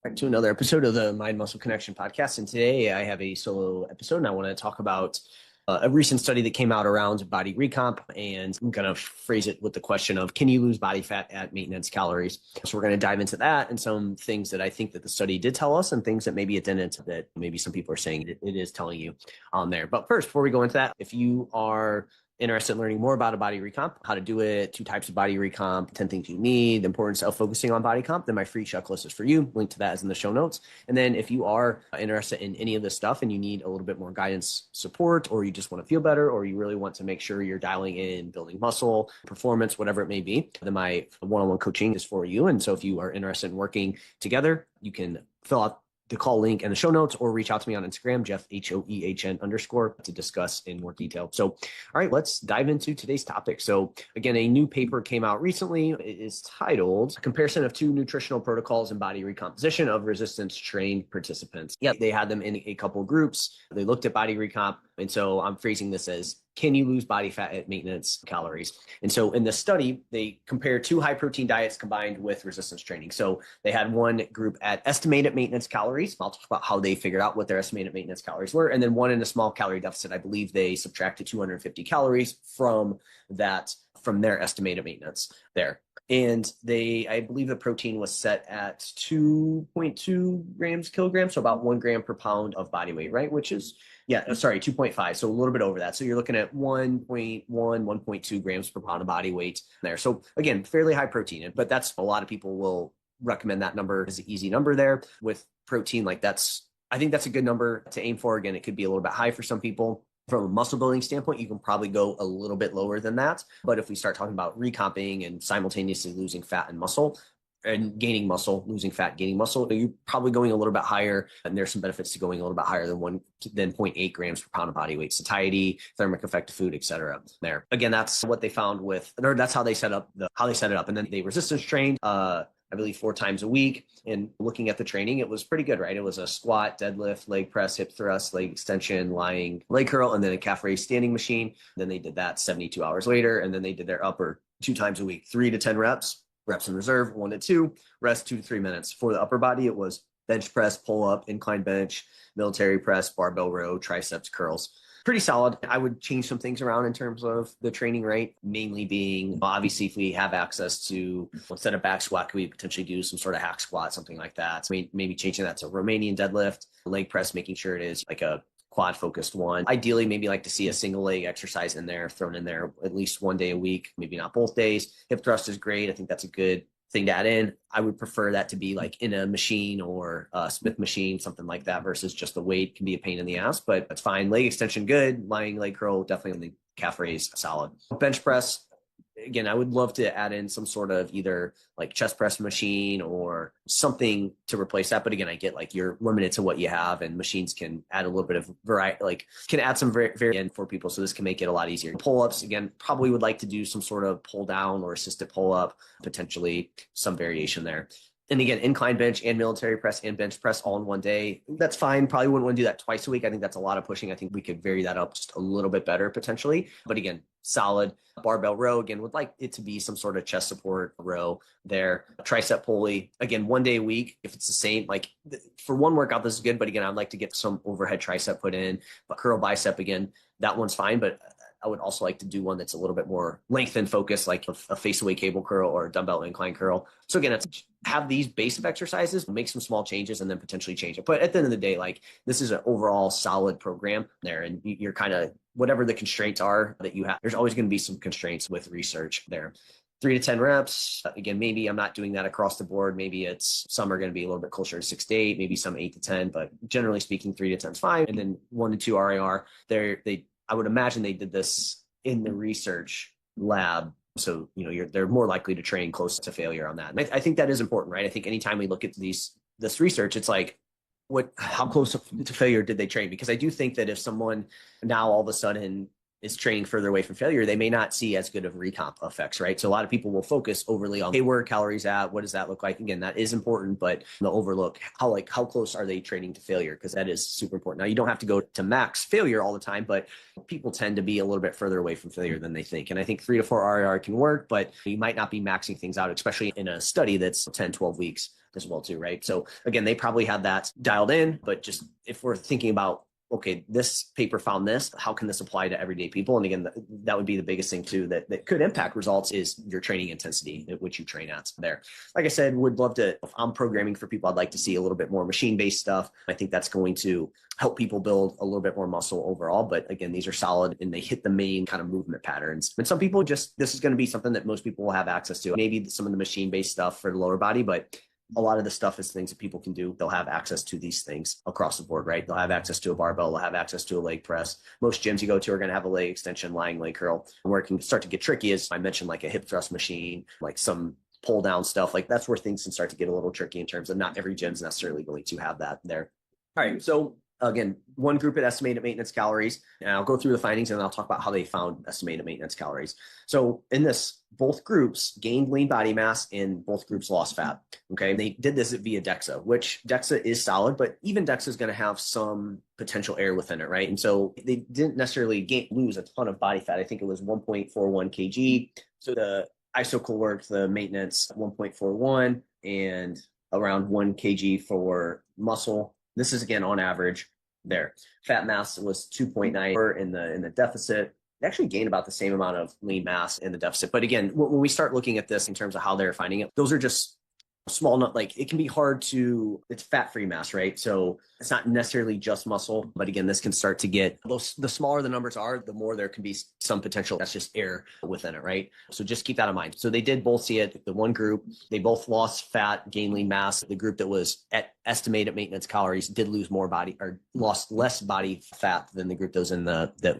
Back to another episode of the Mind Muscle Connection podcast. And today I have a solo episode and I want to talk about a recent study that came out around body recomp. And I'm going to phrase it with the question of, can you lose body fat at maintenance calories? So we're going to dive into that and some things that I think that the study did tell us and things that maybe it didn't, that maybe some people are saying it is telling you on there. But first, before we go into that, if you are interested in learning more about a body recomp, how to do it, 2 types of body recomp, 10 things you need, the importance of focusing on body comp, then my free checklist is for you. Link to that is in the show notes. And then if you are interested in any of this stuff and you need a little bit more guidance support, or you just want to feel better, or you really want to make sure you're dialing in building muscle, performance, whatever it may be, then my one-on-one coaching is for you. And so if you are interested in working together, you can fill out the call link in the show notes or reach out to me on Instagram, Jeff, HOEHN_, to discuss in more detail. So, all right, let's dive into today's topic. So again, a new paper came out recently. It is titled Comparison of 2 Nutritional Protocols and Body Recomposition of Resistance Trained Participants. Yeah, they had them in a couple of groups. They looked at body recomp. And so I'm phrasing this as, can you lose body fat at maintenance calories? And so in this study, they compared 2 high protein diets combined with resistance training. So they had one group at estimated maintenance calories. I'll talk about how they figured out what their estimated maintenance calories were. And then one in a small calorie deficit. I believe they subtracted 250 calories from their estimated maintenance there. And I believe the protein was set at 2.2 kilograms, so about 1 gram per pound of body weight, right? Which is, 2.5. So a little bit over that. So you're looking at 1.2 grams per pound of body weight there. So again, fairly high protein, but that's a lot of people will recommend that number as an easy number there with protein. I think that's a good number to aim for. Again, it could be a little bit high for some people. From a muscle building standpoint, you can probably go a little bit lower than that. But if we start talking about recomping and simultaneously losing fat and muscle and gaining muscle, losing fat, gaining muscle, you're probably going a little bit higher. And there's some benefits to going a little bit higher than 0.8 grams per pound of body weight, satiety, thermic effect of food, et cetera. There. Again, that's what they found or that's how they set up it up. And then they resistance trained, I believe 4 times a week. And looking at the training, it was pretty good, right? It was a squat, deadlift, leg press, hip thrust, leg extension, lying leg curl, and then a calf raise standing machine. Then they did that 72 hours later. And then they did their upper 2 times a week, 3 to 10 reps in reserve, 1 to 2, rest 2 to 3 minutes. For the upper body, it was bench press, pull up, incline bench, military press, barbell row, triceps curls. Pretty solid. I would change some things around in terms of the training rate, mainly being, obviously, if we have access to, instead of back squat, could we potentially do some sort of hack squat, something like that? So maybe changing that to Romanian deadlift, leg press, making sure it is like a quad focused one. Ideally, maybe like to see a single leg exercise in there, thrown in there at least 1 day a week, maybe not both days. Hip thrust is great. I think that's a good thing to add in. I would prefer that to be like in a machine or a Smith machine, something like that, versus just the weight can be a pain in the ass, but that's fine. Leg extension, good. Lying leg curl, definitely on the calf raise, solid. Bench press, again, I would love to add in some sort of either like chest press machine or something to replace that. But again, I get like you're limited to what you have, and machines can add a little bit of variety, like can add some variation for people. So this can make it a lot easier. Pull-ups, again, probably would like to do some sort of pull down or assisted pull-up, potentially some variation there. And again, incline bench and military press and bench press all in 1 day. That's fine. Probably wouldn't want to do that twice a week. I think that's a lot of pushing. I think we could vary that up just a little bit better potentially. But again, solid. Barbell row, again, would like it to be some sort of chest support row there. Tricep pulley, again, 1 day a week. If it's the same, like for one workout, this is good. But again, I'd like to get some overhead tricep put in. But curl bicep, again, that one's fine. But I would also like to do one that's a little bit more length and focus, like a face away cable curl or a dumbbell incline curl. So again, it's have these base of exercises, make some small changes, and then potentially change it. But at the end of the day, like this is an overall solid program there. And you're kind of, whatever the constraints are that you have, there's always going to be some constraints with research there. 3 to 10 reps. Again, maybe I'm not doing that across the board. Maybe it's some are going to be a little bit closer to 6 to 8, maybe some 8 to 10, but generally speaking, 3 to 10 is fine. And then 1 to 2 RIR. I would imagine they did this in the research lab. So, they're more likely to train close to failure on that. And I think that is important, right? I think anytime we look at this research, it's like, how close to failure did they train? Because I do think that if someone now all of a sudden is training further away from failure, they may not see as good of recomp effects, right? So a lot of people will focus overly on, hey, where are calories at? What does that look like? Again, that is important, but they'll overlook how close are they training to failure? Because that is super important. Now, you don't have to go to max failure all the time, but people tend to be a little bit further away from failure than they think. And I think 3 to 4 RIR can work, but you might not be maxing things out, especially in a study that's 10, 12 weeks as well too, right? So again, they probably had that dialed in, but just if we're thinking about, okay, this paper found this, how can this apply to everyday people? And again, that would be the biggest thing too that could impact results is your training intensity at which you train at there. Like I said, would love to, if I'm programming for people, I'd like to see a little bit more machine-based stuff. I think that's going to help people build a little bit more muscle overall. But again, these are solid and they hit the main kind of movement patterns. And some people this is going to be something that most people will have access to. Maybe some of the machine-based stuff for the lower body, but a lot of the stuff is things that people can do. They'll have access to these things across the board, right? They'll have access to a barbell. They'll have access to a leg press. Most gyms you go to are going to have a leg extension, lying leg curl. Where it can start to get tricky is I mentioned like a hip thrust machine, like some pull down stuff. Like that's where things can start to get a little tricky in terms of not every gym's necessarily going to have that there. All right. So again, one group at estimated maintenance calories, and I'll go through the findings and then I'll talk about how they found estimated maintenance calories. So in this, both groups gained lean body mass and both groups lost fat. Okay. They did this via DEXA, which DEXA is solid, but even DEXA is going to have some potential error within it, right? And so they didn't necessarily lose a ton of body fat. I think it was 1.41 kg. So the isocaloric, the maintenance 1.41 and around 1 kg for muscle. This is again on average there. Fat mass was 2.9 in the deficit. They actually gained about the same amount of lean mass in the deficit. But again, when we start looking at this in terms of how they're finding it, those are just small, like it can be hard to, it's fat-free mass, right? So it's not necessarily just muscle, but again, this can start to get, the smaller the numbers are, the more there can be some potential, that's just error within it, right? So just keep that in mind. So they did both see it, the one group, they both lost fat, gained lean mass. The group that was at estimated maintenance calories did lose more body or lost less body fat than the group that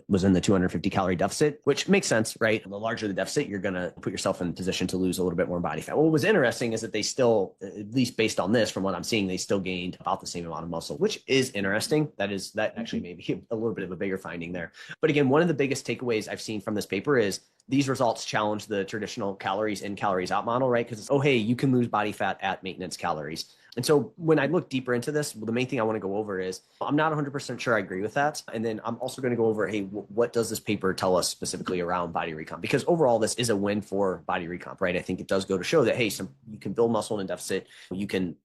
was in the 250 calorie deficit, which makes sense, right? The larger the deficit, you're going to put yourself in a position to lose a little bit more body fat. What was interesting is that they still, at least based on this, from what I'm seeing, they still gained about the same amount of muscle, which is interesting. That actually may be a little bit of a bigger finding there. But again, one of the biggest takeaways I've seen from this paper is these results challenge the traditional calories in, calories out model, right? Because, oh, hey, you can lose body fat at maintenance calories. And so when I look deeper into this, the main thing I want to go over is I'm not 100% sure I agree with that. And then I'm also going to go over, hey, what does this paper tell us specifically around body recomp? Because overall, this is a win for body recomp, right? I think it does go to show that, hey, you can build muscle in a deficit. You can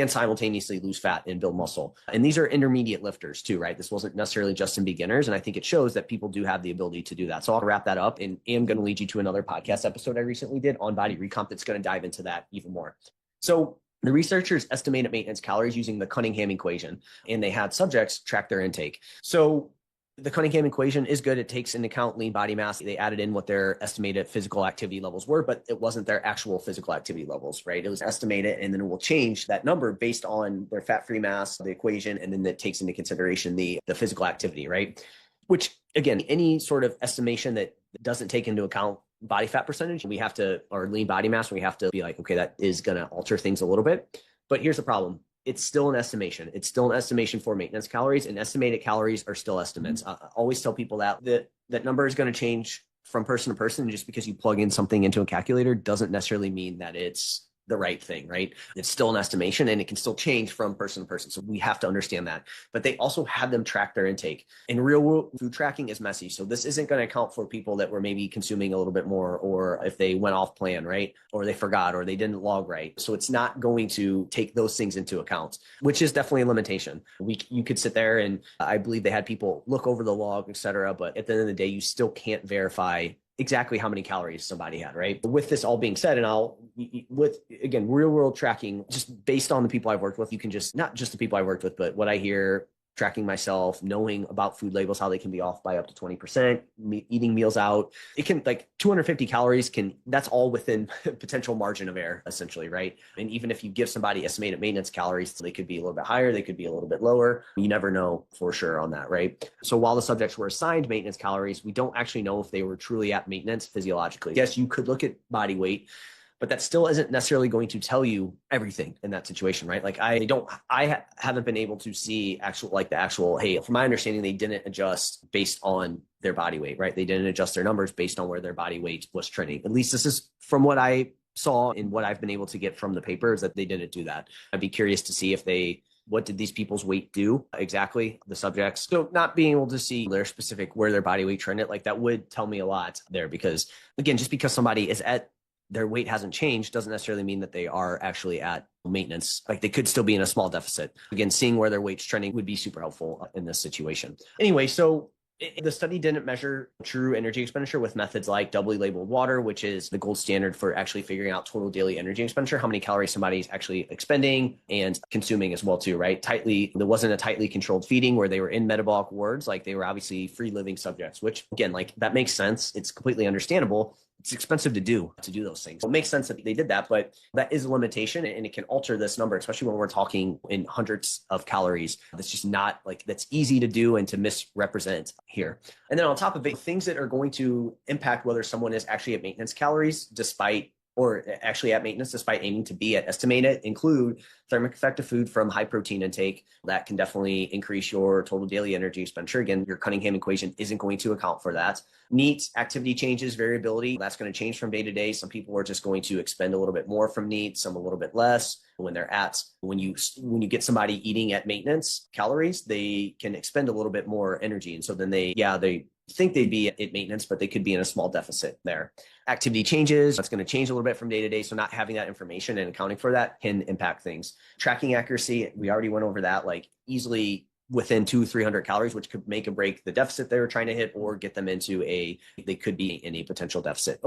simultaneously lose fat and build muscle. And these are intermediate lifters too, right? This wasn't necessarily just in beginners. And I think it shows that people do have the ability to do that. So I'll wrap that up and am going to lead you to another podcast episode I recently did on body recomp that's going to dive into that even more. So the researchers estimated maintenance calories using the Cunningham equation, and they had subjects track their intake. So the Cunningham equation is good. It takes into account lean body mass. They added in what their estimated physical activity levels were, but it wasn't their actual physical activity levels, right? It was estimated, and then it will change that number based on their fat-free mass, the equation, and then that takes into consideration the physical activity, right? Which, again, any sort of estimation that doesn't take into account body fat percentage, or lean body mass, we have to be like, okay, that is going to alter things a little bit. But here's the problem. It's still an estimation. It's still an estimation for maintenance calories, and estimated calories are still estimates. I always tell people that number is going to change from person to person. Just because you plug in something into a calculator doesn't necessarily mean that it's the right thing, right? It's still an estimation and it can still change from person to person. So we have to understand that. But they also had them track their intake. And real world food tracking is messy. So this isn't going to account for people that were maybe consuming a little bit more, or if they went off plan, right? Or they forgot, or they didn't log right. So it's not going to take those things into account, which is definitely a limitation. You could sit there and I believe they had people look over the log, et cetera. But at the end of the day, you still can't verify exactly how many calories somebody had, right? With this all being said, and again, real world tracking, just based on the people I've worked with, you can not just the people I worked with, but what I hear, tracking myself, knowing about food labels, how they can be off by up to 20%, eating meals out. It can, like 250 calories that's all within potential margin of error, essentially, right? And even if you give somebody estimated maintenance calories, they could be a little bit higher, they could be a little bit lower. You never know for sure on that, right? So while the subjects were assigned maintenance calories, we don't actually know if they were truly at maintenance physiologically. Yes, you could look at body weight, but that still isn't necessarily going to tell you everything in that situation, right? Like I haven't been able to see hey, from my understanding, they didn't adjust based on their body weight, right? They didn't adjust their numbers based on where their body weight was trending. At least this is from what I saw and what I've been able to get from the paper, is that they didn't do that. I'd be curious to see what did these people's weight do exactly, the subjects. So not being able to see their specific, where their body weight trended, like that would tell me a lot there, because again, just because somebody is at, their weight hasn't changed doesn't necessarily mean that they are actually at maintenance. Like they could still be in a small deficit. Again, seeing where their weight's trending would be super helpful in this situation. Anyway, so the study didn't measure true energy expenditure with methods like doubly labeled water, which is the gold standard for actually figuring out total daily energy expenditure, how many calories somebody's actually expending and consuming as well too, right? There wasn't a tightly controlled feeding where they were in metabolic wards. Like they were obviously free living subjects, which again, like that makes sense. It's completely understandable. It's expensive to do those things. So it makes sense that they did that, but that is a limitation and it can alter this number, especially when we're talking in hundreds of calories. That's just not like, that's easy to do and to misrepresent here. And then on top of it, things that are going to impact whether someone is actually at maintenance calories despite aiming to be at estimated include thermic effect of food from high protein intake. That can definitely increase your total daily energy expenditure. Again, your Cunningham equation isn't going to account for that. NEAT, activity changes, variability. That's going to change from day to day. Some people are just going to expend a little bit more from NEAT, some a little bit less. When you get somebody eating at maintenance calories, they can expend a little bit more energy. And so then they think they'd be at maintenance, but they could be in a small deficit there. Activity changes. That's going to change a little bit from day to day. So not having that information and accounting for that can impact things. Tracking accuracy, we already went over that, like easily within 200-300 calories, which could make or break the deficit they were trying to hit, or get them into they could be in a potential deficit.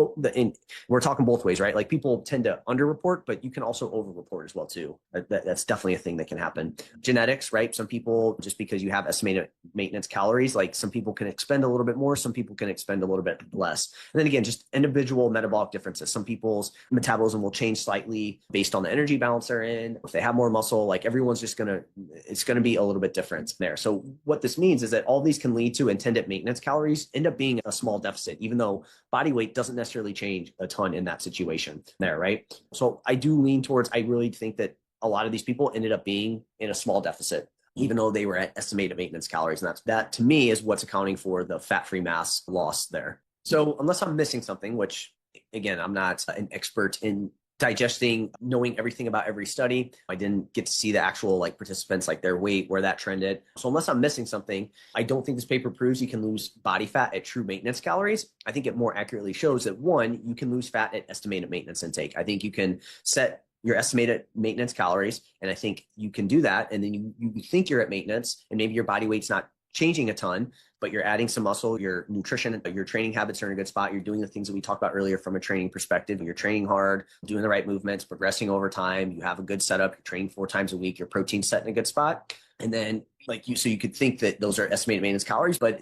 We're talking both ways, right? Like people tend to underreport, but you can also overreport as well too. That's definitely a thing that can happen. Genetics, right? Some people, just because you have estimated maintenance calories, like some people can expend a little bit more, some people can expend a little bit less. And then again, just individual metabolic differences. Some people's metabolism will change slightly based on the energy balance they're in. If they have more muscle, like everyone's it's going to be a little bit different there. So what this means is that all these can lead to intended maintenance calories end up being a small deficit, even though body weight doesn't necessarily change a ton in that situation there, right? So I do lean towards, I really think that a lot of these people ended up being in a small deficit, even though they were at estimated maintenance calories. And that to me is what's accounting for the fat-free mass loss there. So unless I'm missing something, which again, I'm not an expert in digesting, knowing everything about every study. I didn't get to see the actual participants, like their weight, where that trended. So unless I'm missing something, I don't think this paper proves you can lose body fat at true maintenance calories. I think it more accurately shows that one, you can lose fat at estimated maintenance intake. I think you can set your estimated maintenance calories, and I think you can do that. And then you think you're at maintenance, and maybe your body weight's not changing a ton, but you're adding some muscle, your nutrition, your training habits are in a good spot. You're doing the things that we talked about earlier from a training perspective. You're training hard, doing the right movements, progressing over time. You have a good setup. You're training 4 times a week. Your protein's set in a good spot. And then so you could think that those are estimated maintenance calories, but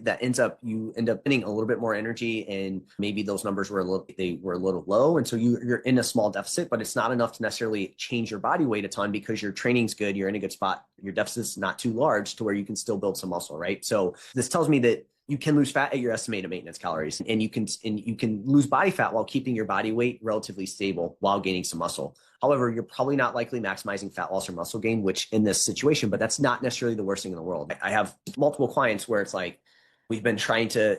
you end up spending a little bit more energy, and maybe those numbers were a little low. And so you're in a small deficit, but it's not enough to necessarily change your body weight a ton because your training's good. You're in a good spot. Your deficit's not too large to where you can still build some muscle, right? So this tells me that you can lose fat at your estimated maintenance calories, and you can lose body fat while keeping your body weight relatively stable while gaining some muscle. However, you're probably not likely maximizing fat loss or muscle gain, which in this situation, but that's not necessarily the worst thing in the world. I have multiple clients where it's like, we've been trying to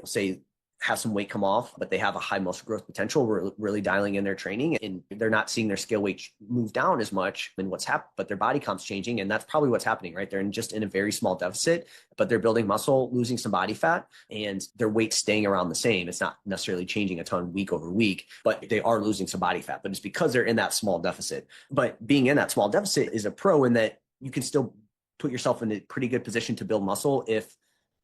have some weight come off, but they have a high muscle growth potential. We're really dialing in their training, and they're not seeing their scale weight move down as much than what's happened, but their body comp's changing. And that's probably what's happening, right? They're just in a very small deficit, but they're building muscle, losing some body fat, and their weight's staying around the same. It's not necessarily changing a ton week over week, but they are losing some body fat, but it's because they're in that small deficit. But being in that small deficit is a pro in that you can still put yourself in a pretty good position to build muscle if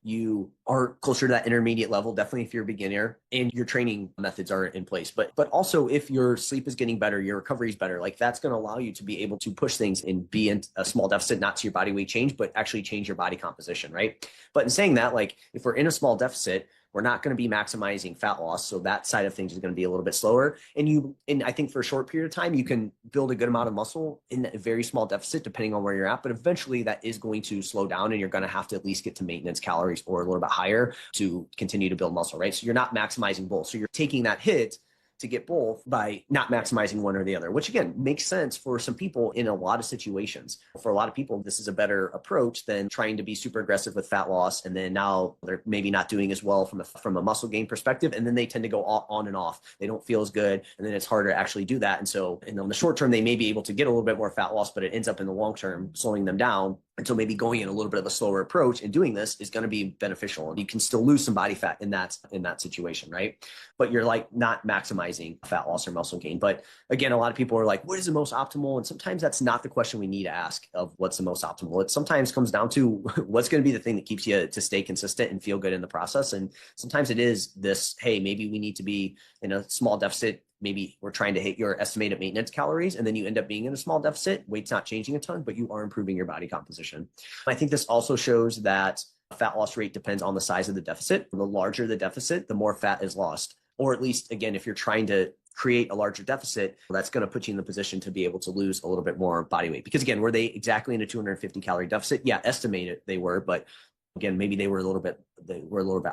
you are closer to that intermediate level, definitely if you're a beginner and your training methods are in place. But also if your sleep is getting better, your recovery is better, that's going to allow you to be able to push things and be in a small deficit, not to your body weight change, but actually change your body composition, right? But in saying that, if we're in a small deficit, we're not going to be maximizing fat loss. So that side of things is going to be a little bit slower. And I think for a short period of time, you can build a good amount of muscle in a very small deficit, depending on where you're at. But eventually that is going to slow down, and you're going to have to at least get to maintenance calories or a little bit higher to continue to build muscle, right? So you're not maximizing both. So you're taking that hit, to get both by not maximizing one or the other, which again makes sense for some people in a lot of situations. For a lot of people, this is a better approach than trying to be super aggressive with fat loss. And then now they're maybe not doing as well from a muscle gain perspective. And then they tend to go on and off. They don't feel as good. And then it's harder to actually do that. And so in the short term, they may be able to get a little bit more fat loss, but it ends up in the long term slowing them down. And so maybe going in a little bit of a slower approach and doing this is going to be beneficial. And you can still lose some body fat in that situation, right? But you're like not maximizing fat loss or muscle gain. But again, a lot of people are like, what is the most optimal? And sometimes that's not the question we need to ask of what's the most optimal. It sometimes comes down to what's going to be the thing that keeps you to stay consistent and feel good in the process. And sometimes it is this, hey, maybe we need to be in a small deficit. Maybe we're trying to hit your estimated maintenance calories, and then you end up being in a small deficit. Weight's not changing a ton, but you are improving your body composition. I think this also shows that fat loss rate depends on the size of the deficit. The larger the deficit, the more fat is lost. Or at least, again, if you're trying to create a larger deficit, that's going to put you in the position to be able to lose a little bit more body weight. Because again, were they exactly in a 250 calorie deficit? Yeah, estimated they were, but again, maybe they were a little bit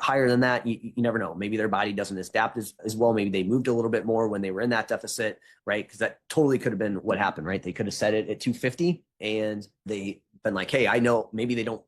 higher than that. You never know. Maybe their body doesn't adapt as well. Maybe they moved a little bit more when they were in that deficit, right? Because that totally could have been what happened, right? They could have set it at 250 and they been like, hey, I know maybe I don't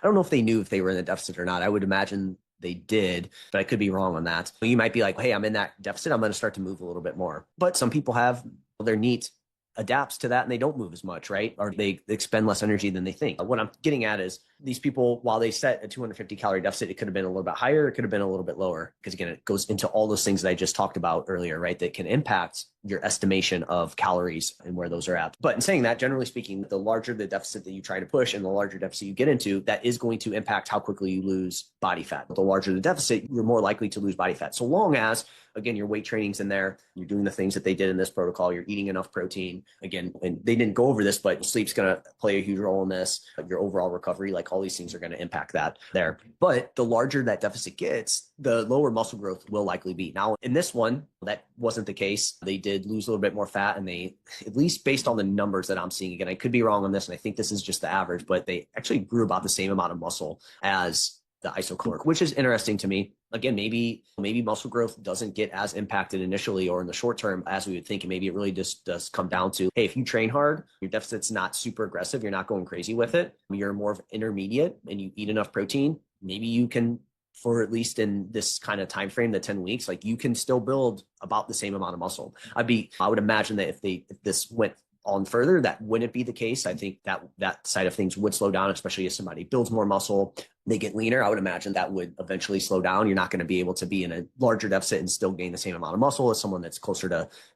know if they knew if they were in a deficit or not. I would imagine they did, but I could be wrong on that. You might be like, hey, I'm in that deficit. I'm going to start to move a little bit more. But some people have their NEAT adapts to that and they don't move as much, right? Or they expend less energy than they think. What I'm getting at is these people, while they set a 250 calorie deficit, it could have been a little bit higher. It could have been a little bit lower. Because again, it goes into all those things that I just talked about earlier, right? That can impact your estimation of calories and where those are at. But in saying that, generally speaking, the larger the deficit that you try to push and the larger deficit you get into, that is going to impact how quickly you lose body fat. The larger the deficit, you're more likely to lose body fat. So long as, again, your weight training's in there, you're doing the things that they did in this protocol, you're eating enough protein. Again, and they didn't go over this, but sleep's going to play a huge role in this. Your overall recovery, like all these things are going to impact that there. But the larger that deficit gets, the lower muscle growth will likely be. Now, in this one, that wasn't the case. They did lose a little bit more fat, and they, at least based on the numbers that I'm seeing, again, I could be wrong on this, and I think this is just the average, but they actually grew about the same amount of muscle as the isocaloric, which is interesting to me. Again, maybe muscle growth doesn't get as impacted initially or in the short term as we would think. And maybe it really just does come down to, hey, if you train hard, your deficit's not super aggressive, you're not going crazy with it, you're more of intermediate and you eat enough protein, maybe you can, for at least in this kind of time frame, the 10 weeks, like you can still build about the same amount of muscle. I would imagine that if this went on further, that wouldn't be the case. I think that side of things would slow down, especially if somebody builds more muscle, they get leaner. I would imagine that would eventually slow down. You're not going to be able to be in a larger deficit and still gain the same amount of muscle as someone that's closer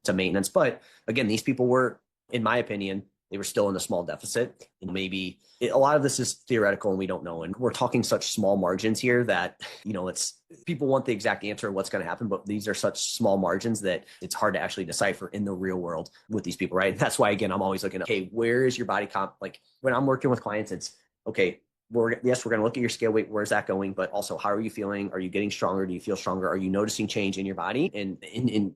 to maintenance. But again, these people were, in my opinion, they were still in a small deficit. And maybe a lot of this is theoretical and we don't know. And we're talking such small margins here that, it's people want the exact answer of what's going to happen, but these are such small margins that it's hard to actually decipher in the real world with these people, right? And that's why, again, I'm always looking at, okay, where is your body comp? Like when I'm working with clients, it's okay. We're going to look at your scale weight. Where's that going? But also, how are you feeling? Are you getting stronger? Do you feel stronger? Are you noticing change in your body? And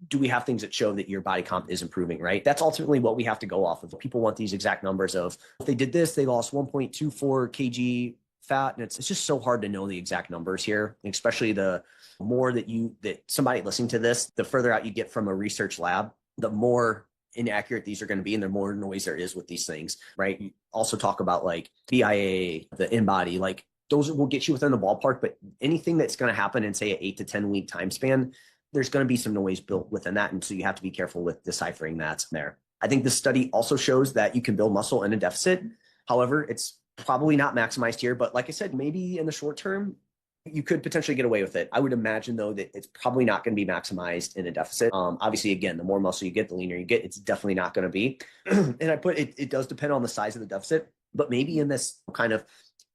do we have things that show that your body comp is improving, right? That's ultimately what we have to go off of. People want these exact numbers of, if they did this, they lost 1.24 kg fat. And it's just so hard to know the exact numbers here, especially the more that somebody listening to this, the further out you get from a research lab, the more inaccurate these are going to be and the more noise there is with these things, right? You also talk about like BIA, the InBody, like those will get you within the ballpark, but anything that's going to happen in say an 8 to 10 week time span, there's going to be some noise built within that. And so you have to be careful with deciphering that there. I think this study also shows that you can build muscle in a deficit. However, it's probably not maximized here, but like I said, maybe in the short term, you could potentially get away with it. I would imagine though that it's probably not going to be maximized in a deficit. Obviously, again, the more muscle you get, the leaner you get, it's definitely not going to be. And I put it does depend on the size of the deficit, but maybe in this kind of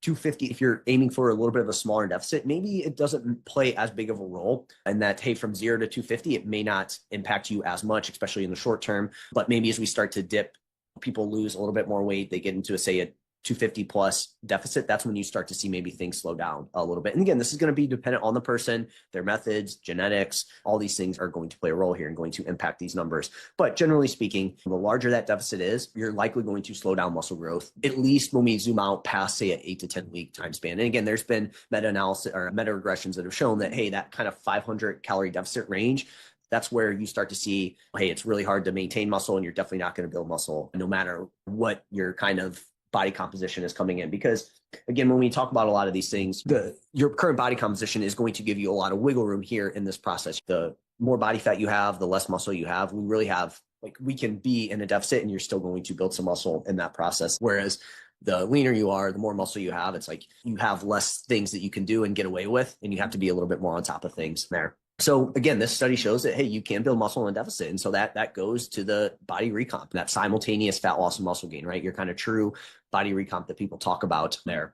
250, if you're aiming for a little bit of a smaller deficit, maybe it doesn't play as big of a role. And that, hey, from 0 to 250, it may not impact you as much, especially in the short term. But maybe as we start to dip, people lose a little bit more weight, they get into a 250 plus deficit, that's when you start to see maybe things slow down a little bit. And again, this is going to be dependent on the person, their methods, genetics, all these things are going to play a role here and going to impact these numbers. But generally speaking, the larger that deficit is, you're likely going to slow down muscle growth, at least when we zoom out past, say, an 8 to 10 week time span. And again, there's been meta-analysis or meta-regressions that have shown that, hey, that kind of 500 calorie deficit range, that's where you start to see, hey, it's really hard to maintain muscle and you're definitely not going to build muscle no matter what your kind of body composition is coming in. Because again, when we talk about a lot of these things, your current body composition is going to give you a lot of wiggle room here in this process. The more body fat you have, the less muscle you have. We really have, like, we can be in a deficit and you're still going to build some muscle in that process. Whereas the leaner you are, the more muscle you have, it's like you have less things that you can do and get away with, and you have to be a little bit more on top of things there. So again, this study shows that, hey, you can build muscle in a deficit. And so that goes to the body recomp, that simultaneous fat loss and muscle gain, right? Your kind of true body recomp that people talk about there.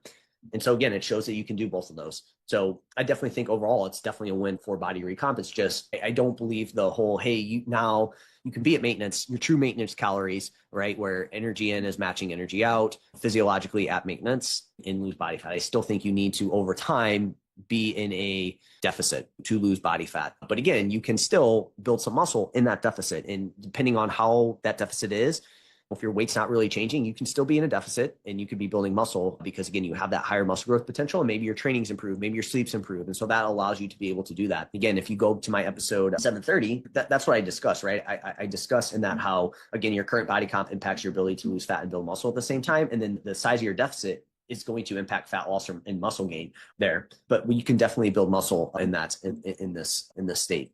And so again, it shows that you can do both of those. So I definitely think overall, it's definitely a win for body recomp. It's just, I don't believe the whole, hey, you can be at maintenance, your true maintenance calories, right? Where energy in is matching energy out physiologically at maintenance and lose body fat. I still think you need to, over time, be in a deficit to lose body fat. But again, you can still build some muscle in that deficit. And depending on how that deficit is, if your weight's not really changing, you can still be in a deficit and you could be building muscle because, again, you have that higher muscle growth potential and maybe your training's improved, maybe your sleep's improved. And so that allows you to be able to do that. Again, if you go to my episode 730, that's what I discuss, right? I discuss in that how, again, your current body comp impacts your ability to lose fat and build muscle at the same time. And then the size of your deficit is going to impact fat loss and muscle gain there. But you can definitely build muscle in that, in this state.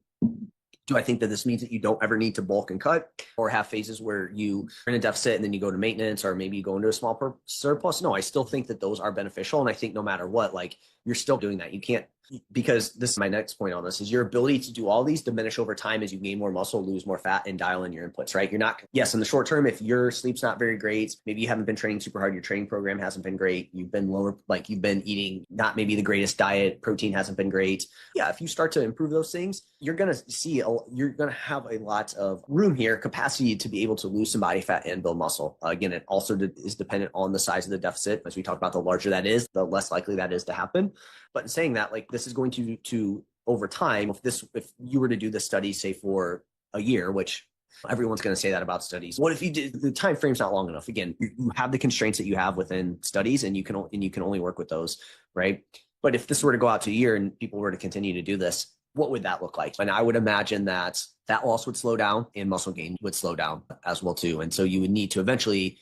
Do I think that this means that you don't ever need to bulk and cut or have phases where you are in a deficit and then you go to maintenance or maybe you go into a small surplus? No, I still think that those are beneficial. And I think no matter what, like, you're still doing that. You can't, because this is my next point on this, is your ability to do all these diminish over time as you gain more muscle, lose more fat, and dial in your inputs, right? You're not, yes, in the short term, if your sleep's not very great, maybe you haven't been training super hard, your training program hasn't been great, you've been lower, like you've been eating not maybe the greatest diet, protein hasn't been great. Yeah, if you start to improve those things, you're going to have a lot of room here, capacity to be able to lose some body fat and build muscle. Again, it also is dependent on the size of the deficit. As we talked about, the larger that is, the less likely that is to happen. But in saying that, like, this is going to over time, if you were to do this study, say for a year, which everyone's going to say that about studies. What if you did, the time frame's not long enough? Again, you have the constraints that you have within studies, and you can only work with those, right? But if this were to go out to a year and people were to continue to do this, what would that look like? And I would imagine that fat loss would slow down and muscle gain would slow down as well too. And so you would need to eventually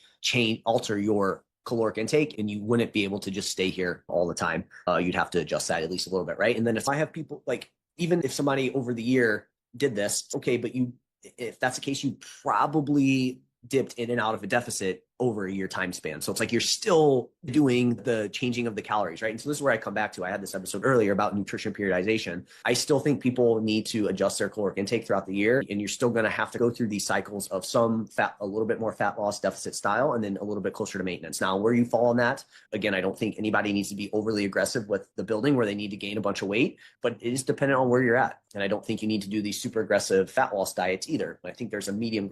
alter your caloric intake, and you wouldn't be able to just stay here all the time. You'd have to adjust that at least a little bit, right? And then if I have people, like, even if somebody over the year did this, okay, but if that's the case, you probably dipped in and out of a deficit over a year time span. So it's like you're still doing the changing of the calories, right? And so this is where I come back to, I had this episode earlier about nutrition periodization. I still think people need to adjust their caloric intake throughout the year, and you're still going to have to go through these cycles of some fat, a little bit more fat loss deficit style, and then a little bit closer to maintenance. Now, where you fall on that, again, I don't think anybody needs to be overly aggressive with the building where they need to gain a bunch of weight, but it is dependent on where you're at. And I don't think you need to do these super aggressive fat loss diets either. I think there's a middle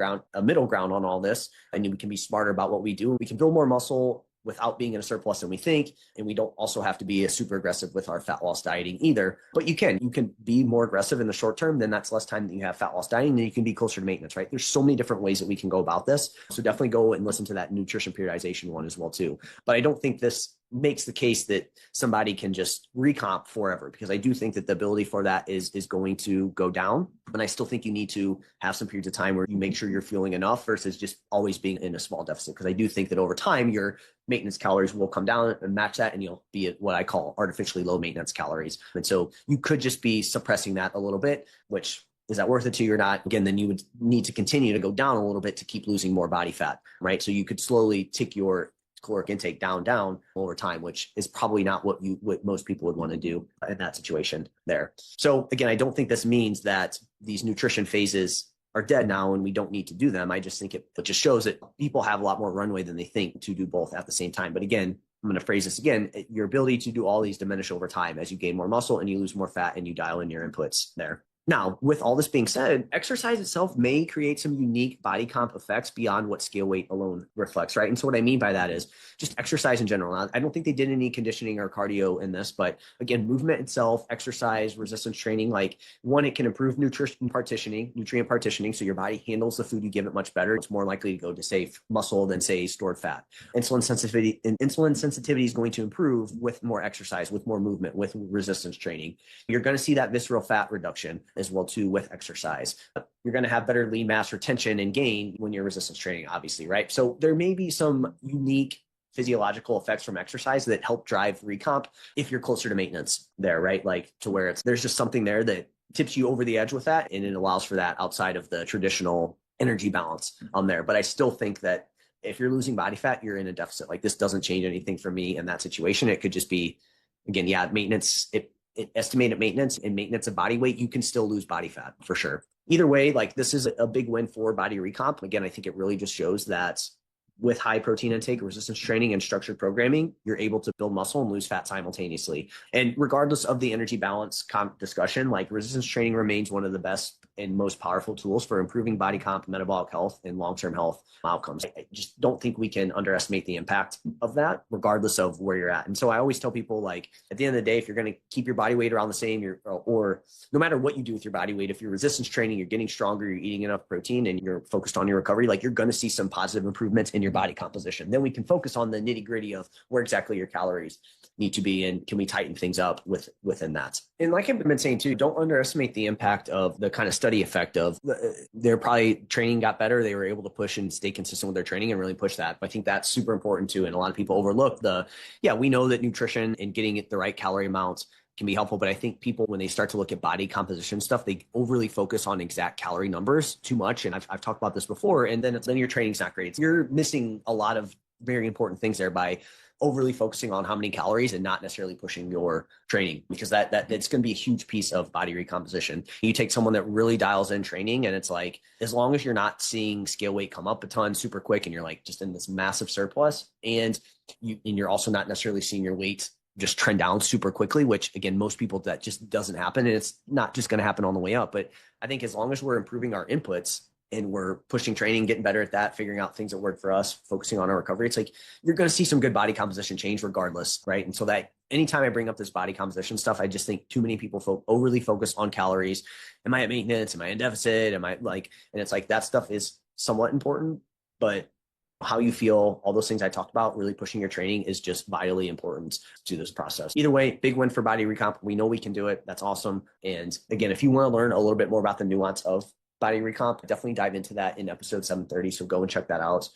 ground on all this, and we can be smarter about what we do. We can build more muscle without being in a surplus than we think. And we don't also have to be super aggressive with our fat loss dieting either. But you can be more aggressive in the short term, then that's less time that you have fat loss dieting, then you can be closer to maintenance, right? There's so many different ways that we can go about this. So definitely go and listen to that nutrition periodization one as well too. But I don't think this makes the case that somebody can just recomp forever, because I do think that the ability for that is going to go down. And I still think you need to have some periods of time where you make sure you're fueling enough versus just always being in a small deficit. Because I do think that over time, your maintenance calories will come down and match that, and you'll be at what I call artificially low maintenance calories. And so you could just be suppressing that a little bit, which, is that worth it to you or not? Again, then you would need to continue to go down a little bit to keep losing more body fat, right? So you could slowly tick your caloric intake down over time, which is probably not what most people would want to do in that situation there. So again, I don't think this means that these nutrition phases are dead now and we don't need to do them. I just think it just shows that people have a lot more runway than they think to do both at the same time. But again, I'm going to phrase this again, your ability to do all these diminish over time as you gain more muscle and you lose more fat and you dial in your inputs there. Now, with all this being said, exercise itself may create some unique body comp effects beyond what scale weight alone reflects, right? And so what I mean by that is just exercise in general. Now, I don't think they did any conditioning or cardio in this, but again, movement itself, exercise, resistance training, like one, it can improve nutrient partitioning. So your body handles the food you give it much better. It's more likely to go to, say, muscle than, say, stored fat. Insulin sensitivity is going to improve with more exercise, with more movement, with resistance training. You're going to see that visceral fat reduction. as well too with exercise. You're going to have better lean mass retention and gain when you're resistance training, obviously, right? So there may be some unique physiological effects from exercise that help drive recomp if you're closer to maintenance there, right? Like to where there's just something there that tips you over the edge with that, and it allows for that outside of the traditional energy balance on there. But I still think that if you're losing body fat, you're in a deficit. Like this doesn't change anything for me in that situation. It could just be, again, maintenance, estimated maintenance and maintenance of body weight, you can still lose body fat for sure. Either way, like this is a big win for body recomp. Again, I think it really just shows that with high protein intake, resistance training, and structured programming, you're able to build muscle and lose fat simultaneously. And regardless of the energy balance discussion, like resistance training remains one of the best and most powerful tools for improving body comp, metabolic health, and long-term health outcomes. I just don't think we can underestimate the impact of that, regardless of where you're at. And so I always tell people, like, at the end of the day, if you're going to keep your body weight around the same, or no matter what you do with your body weight, if you're resistance training, you're getting stronger, you're eating enough protein, and you're focused on your recovery, like you're going to see some positive improvements in your body composition. Then we can focus on the nitty gritty of where exactly your calories need to be and can we tighten things up within that. And like I've been saying too, don't underestimate the impact of the kind of study effect of their probably training got better. They were able to push and stay consistent with their training and really push that. But I think that's super important too. And a lot of people overlook we know that nutrition and getting it the right calorie amounts can be helpful. But I think people, when they start to look at body composition stuff, they overly focus on exact calorie numbers too much. And I've talked about this before. And then your training's not great. You're missing a lot of very important things there by overly focusing on how many calories and not necessarily pushing your training, because it's going to be a huge piece of body recomposition. You take someone that really dials in training, and it's like, as long as you're not seeing scale weight come up a ton super quick and you're like just in this massive surplus, and you're also not necessarily seeing your weight just trend down super quickly, which again, most people, that just doesn't happen. And it's not just going to happen on the way up. But I think as long as we're improving our inputs and we're pushing training, getting better at that, figuring out things that work for us, focusing on our recovery, it's like you're going to see some good body composition change regardless, right? And so that anytime I bring up this body composition stuff, I just think too many people overly focus on calories. Am I at maintenance? Am I in deficit? Am I like, and it's like that stuff is somewhat important, but how you feel, all those things I talked about, really pushing your training is just vitally important to this process. Either way, big win for body recomp. We know we can do it. That's awesome. And again, if you want to learn a little bit more about the nuance of body recomp, definitely dive into that in episode 730. So go and check that out.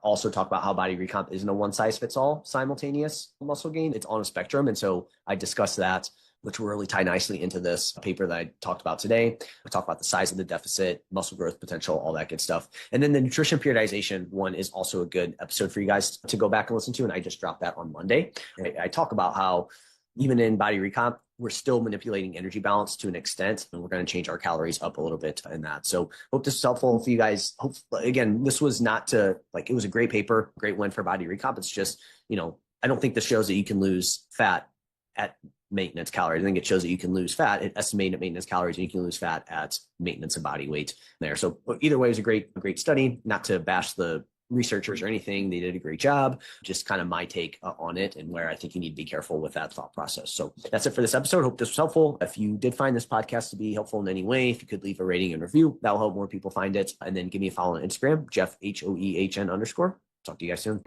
Also talk about how body recomp isn't a one size fits all simultaneous muscle gain. It's on a spectrum. And so I discussed that, which will really tie nicely into this paper that I talked about today. We talk about the size of the deficit, muscle growth potential, all that good stuff. And then the nutrition periodization one is also a good episode for you guys to go back and listen to. And I just dropped that on Monday. I talk about how even in body recomp, we're still manipulating energy balance to an extent, and we're going to change our calories up a little bit in that. So hope this is helpful for you guys. Again, this was not it was a great paper, great win for body recomp. It's just, I don't think this shows that you can lose fat at maintenance calories. I think it shows that you can lose fat at estimated maintenance calories, and you can lose fat at maintenance of body weight there. So either way, it was a great study. Not to bash the researchers or anything, they did a great job. Just kind of my take on it and where I think you need to be careful with that thought process. So that's it for this episode. Hope this was helpful. If you did find this podcast to be helpful in any way, if you could leave a rating and review, that will help more people find it. And then give me a follow on Instagram, Jeff, HOEHN_. Talk to you guys soon.